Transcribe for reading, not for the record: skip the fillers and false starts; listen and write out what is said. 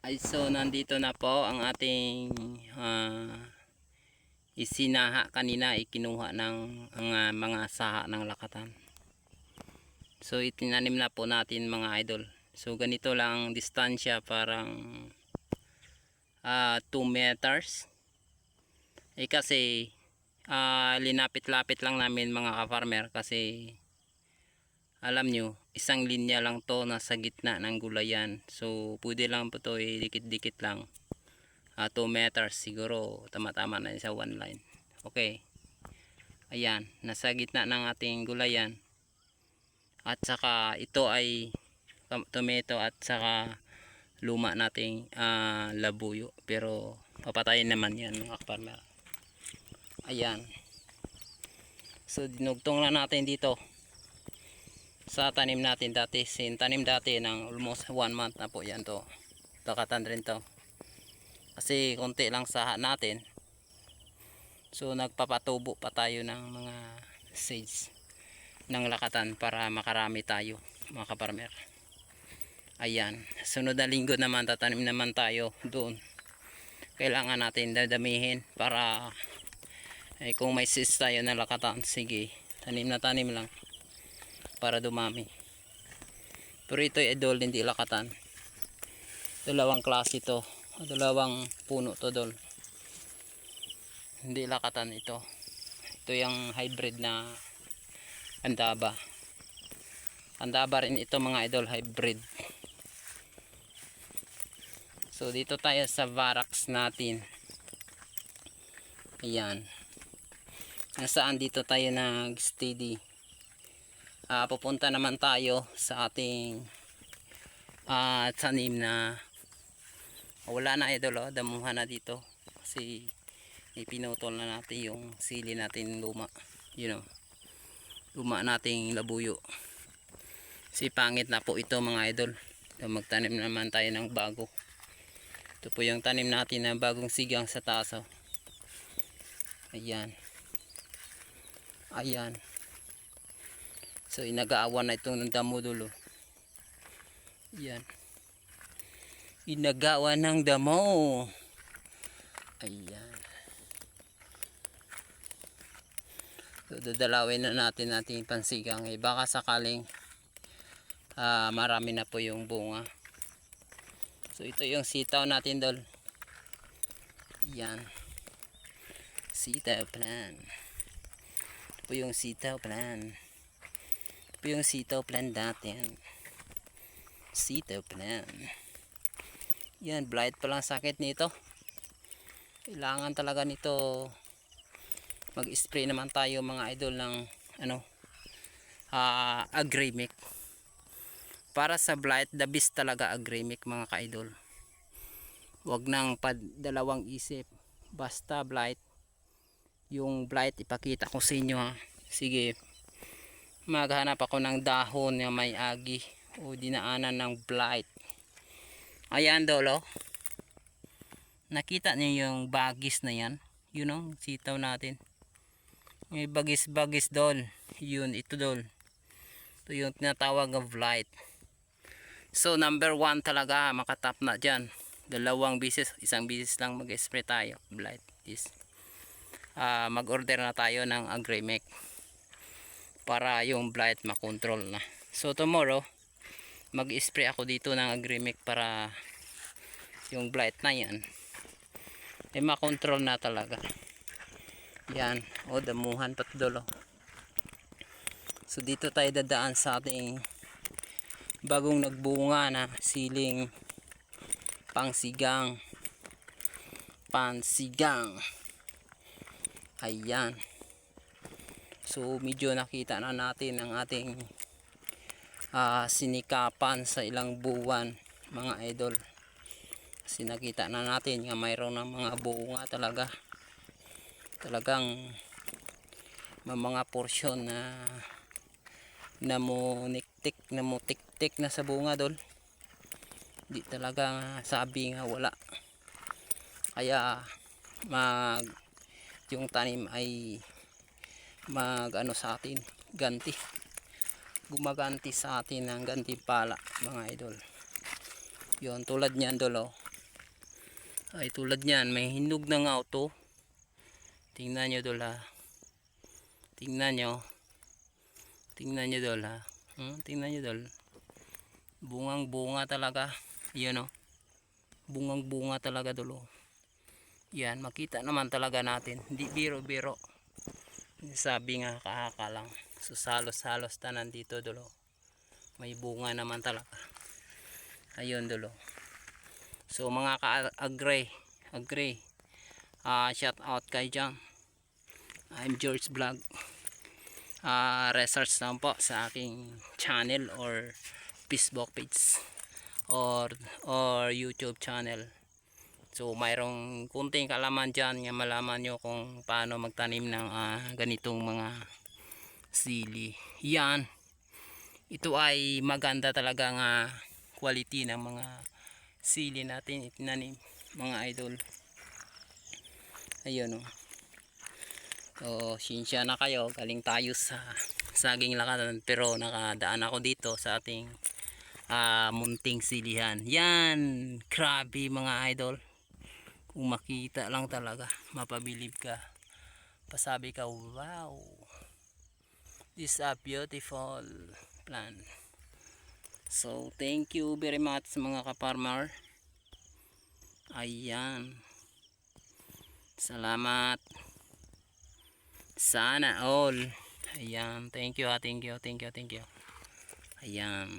Ay, so nandito na po ang ating isinaha kanina, ikinuha ng mga saha ng lakatan. So itinanim na po natin mga idol. So ganito lang distansya, parang 2 meters. Kasi linapit-lapit lang namin mga ka-farmer, kasi alam nyo, isang linya lang to nasa gitna ng gulayan. So pwede lang po to, dikit-dikit lang. 2 meters siguro, tama-tama na sa one line. Okay, ayan, nasa gitna ng ating gulayan. At saka ito ay tomato at saka luma nating labuyo, pero papatayin naman yan mga farmer. Ayan, so dinugtong na natin dito sa tanim natin dati. Tanim dati ng almost 1 month na po yan to. Lakatan rin to, kasi konti lang saha natin. So nagpapatubo pa tayo ng mga seeds ng lakatan para makarami tayo mga kaparmer. Ayan, sunod na linggo naman tatanim naman tayo doon. Kailangan natin dadamihin para kung may seeds tayo na lakatan, sige, tanim na tanim lang para dumami. Pero ito ay idol, hindi lakatan. Dalawang klase to, dalawang puno to dol. Hindi lakatan ito. Ito yung hybrid na andaba. Andaba rin ito mga idol, hybrid. So dito tayo sa varaks natin. Ayan. Nasaan dito tayo nag-steady. Pupunta naman tayo sa ating tanim na wala na idol, damuhan na dito. Kasi ipinutol na natin yung sili natin luma. Luma nating labuyo. Si pangit na po ito mga idol. Magtanim naman tayo ng bago. Ito po yung tanim natin na bagong sigang sa taas. Ayan. Ayan. So inagaawan na itong damo dulo. Ayan. Inagawan ng damo. Ayan. So dadalawin na natin ating pansigang. Baka sakaling marami na po yung bunga. So ito yung sitaw natin dol. Yan, sitaw plant. Ito po yung sitaw plant. Ito po yung sitaw plant natin. Sitaw plant. Yan, blight pa lang sakit nito. Kailangan talaga nito mag-spray naman tayo mga idol ng Agremic. Para sa blight, the best talaga Agremic mga ka-idol. Huwag nang dalawang isip. Basta blight. Yung blight ipakita ko sa inyo ha. Sige, maghanap ako ng dahon na may agi o dinaanan ng blight. Ayan dolo. Nakita niyo yung bagis na yan? Sitaw natin. May bagis-bagis dol. Yun, ito dol. Ito yung tinatawag ng blight. So number 1 talaga, makatap na dyan. Dalawang bisis, isang bisis lang mag-spray tayo. Blight is mag-order na tayo ng Agremic para yung blight makontrol na. So tomorrow mag-spray ako dito ng Agremic para yung blight na yan makontrol na talaga. Yan, damuhan pat dolo. So dito tayo dadaan sa ating bagong nagbunga na siling pansigang. Ayan. So medyo nakita na natin ang ating sinikapan sa ilang buwan mga idol. Kasi nakita na natin nga mayroon ng mga bunga talaga. Talagang may mga porsyon na namuniktik na sa bunga dol. Hindi talaga sabi nga wala. Kaya yung tanim ay sa atin ganti. Gumaganti sa atin ng gantimpala mga idol. Yun, tulad niyan dolo. Ay tulad niyan, may hinog na nga ito. Tingnan nyo dol ha. Tingnan nyo. Tingnan nyo dol ha. Tingnan nyo dol. Bungang bunga talaga. Yan o. Bungang bunga talaga dol. Yan, makita naman talaga natin. Hindi biro-biro. Sabi nga kahaka lang. So halos-halos tanan dito dol. May bunga naman talaga. Ayun dol. So mga ka-agree. Shout out kay Jam. I'm George Vlog. Research lang po sa aking channel or Facebook page or YouTube channel. So mayroong kunting kaalaman dyan nga malaman nyo kung paano magtanim ng ganitong mga sili. Yan, ito ay maganda talaga nga quality ng mga sili natin itinanim mga idol. Ayun o. So sinsya na kayo, galing tayo sa saging lakadan pero nakadaan ako dito sa ating munting silihan. Yan, grabe mga idol. Kung makita lang talaga, mapabilib ka. Pasabi ka, wow, this is a beautiful plant. So thank you very much mga ka-farmer. Ayan, salamat. Sana all. Ayan, thank you. Ayan.